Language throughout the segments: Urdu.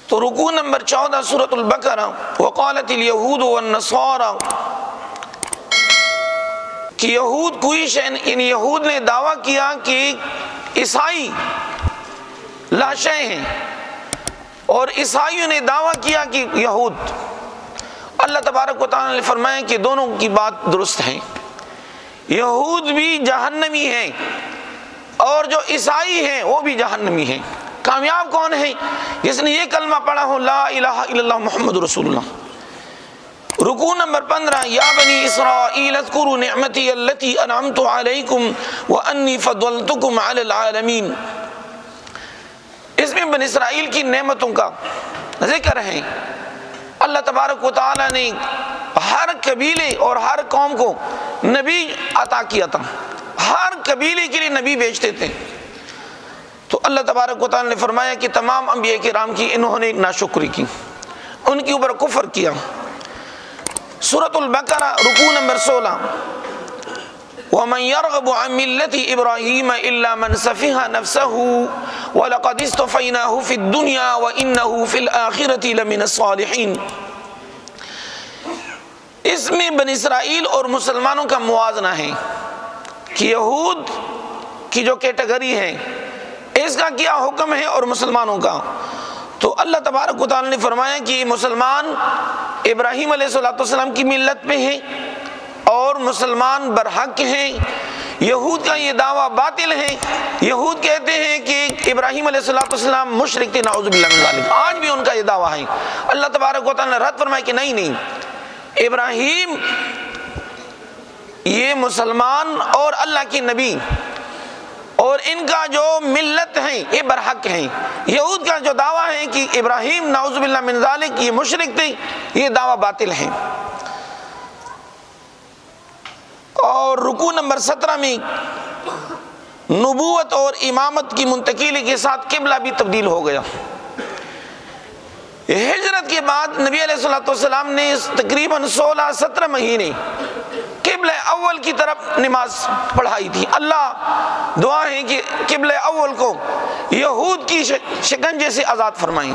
تو رکوع نمبر 14 سورۃ البقرہ، وقالت الیہود والنصارى، کہ یہود کوئش ان یہود نے دعویٰ کیا کہ عیسائی لاشیں ہیں، اور عیسائیوں نے دعویٰ کیا کہ یہود۔ اللہ تبارک و تعالیٰ نے فرمایا کہ دونوں کی بات درست ہے، یہود بھی جہنمی ہیں اور جو عیسائی ہیں وہ بھی جہنمی ہیں۔ کامیاب کون ہے؟ جس نے یہ کلمہ پڑھا ہو، لا الہ الا اللہ محمد رسول اللہ۔ رکوع نمبر 15، یا بنی اسرائیل اذکروا نعمتی التی انعمت علیکم وانی فضلتکم علی العالمین۔ اس میں بنی اسرائیل کی نعمتوں کا ذکر ہے۔ اللہ تبارک و تعالی نے ہر قبیلے اور ہر قوم کو نبی عطا کیا تھا، ہر قبیلے کے لیے نبی بھیجتے تھے۔ تو اللہ تبارک و تعالی نے فرمایا کہ تمام انبیاء کرام کی انہوں نے ناشکری کی، ان کے اوپر کفر کیا۔ سورۃ البقرہ رکوع نمبر 16، وَمَنْ يَرْغَبُ عَنْ مِلَّةِ إِبْرَاهِيمَ إِلَّا مَنْ سَفِهَ نَفْسَهُ وَلَقَدِ اصْطَفَيْنَاهُ فِي الدُّنْيَا وَإِنَّهُ فِي الْآخِرَةِ لَمِنَ الصَّالِحِينَ۔ اس میں بنی اسرائیل اور مسلمانوں کا موازنہ ہے کہ یہود کی جو کیٹیگری ہے اس کا کیا حکم ہے اور مسلمانوں کا۔ تو اللہ تبارک و تعالی نے فرمایا کہ مسلمان ابراہیم علیہ السلام کی ملت پہ ہیں اور مسلمان برحق ہیں۔ یہود کا یہ دعویٰ باطل ہے، یہود کہتے ہیں کہ ابراہیم علیہ السلام مشرک تھے، نعوذ باللہ من ذالک، آج بھی ان کا یہ دعویٰ ہے۔ اللہ تبارک و تعالی نے رد فرمایا کہ نہیں، ابراہیم یہ مسلمان اور اللہ کے نبی اور ان کا جو ملت ہے یہ برحق ہیں۔ یہود کا جو دعویٰ ہے کہ ابراہیم نعوذ باللہ من ذالک یہ مشرک تھے، یہ دعویٰ باطل ہے۔ اور رکوع نمبر 17 میں نبوت اور امامت کی منتقلی کے ساتھ قبلہ بھی تبدیل ہو گیا۔ ہجرت کے بعد نبی علیہ السلام نے تقریباً 16-17 مہینے قبلہ اول کی طرف نماز پڑھائی تھی۔ اللہ دعا ہے کہ قبلہ اول کو یہود کی شکنجے سے آزاد فرمائیں۔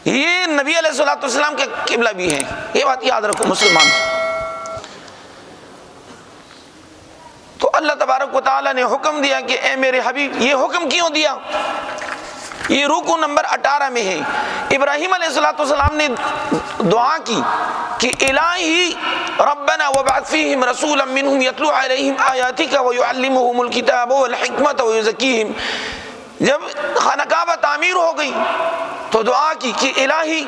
یہ نبی علیہ السلام کا قبلہ بھی ہے، یہ بات یاد رکھو مسلمان۔ تو اللہ تبارک و تعالی نے حکم دیا کہ اے میرے حبیب، یہ حکم کیوں دیا؟ یہ رکوع نمبر 18 میں ہے۔ ابراہیم علیہ السلام نے دعا کی کہ الہی ربنا وابعث فیہم رسولا منہم یتلو علیہم آیاتک ویعلمہم الکتاب والحکمت ویزکیہم۔ جب خانہ کعبہ تعمیر ہو گئی تو دعا کی کہ الہی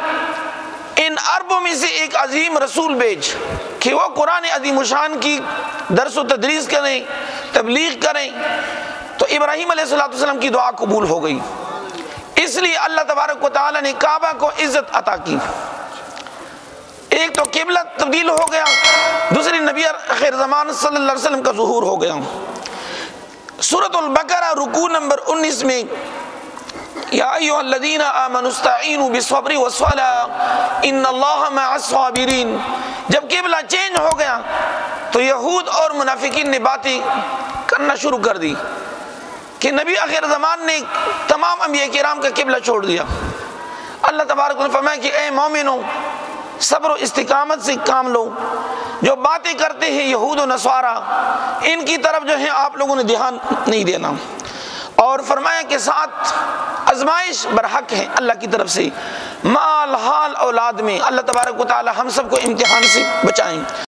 ان عربوں میں سے ایک عظیم رسول بھیج کہ وہ قرآن عظیم الشان کی درس و تدریس کریں، تبلیغ کریں۔ تو ابراہیم علیہ السلام کی دعا قبول ہو گئی، اس لیے اللہ تبارک و تعالی نے کعبہ کو عزت عطا کی۔ ایک تو قبلہ تبدیل ہو گیا، دوسری نبی آخر زمان صلی اللہ علیہ وسلم کا ظہور ہو گیا۔ سورۃ البقرہ رکوع نمبر 19 میں یا ایھا الذین آمنوا استعینوا بالصبر والصلاۃ ان اللہ مع الصابرین۔ جب قبلہ چینج ہو گیا تو یہود اور منافقین نے باتیں کرنا شروع کر دی کہ نبی آخر زمان نے تمام انبیاء کرام کا قبلہ چھوڑ دیا۔ اللہ تبارک نے فرمایا کہ اے مومنوں، صبر و استقامت سے کام لو، جو باتیں کرتے ہیں یہود و نصارہ ان کی طرف جو ہے آپ لوگوں نے دھیان نہیں دینا۔ اور فرمایا کہ ساتھ آزمائش برحق ہے اللہ کی طرف سے، مال حال اولاد میں۔ اللہ تبارک و تعالی ہم سب کو امتحان سے بچائیں۔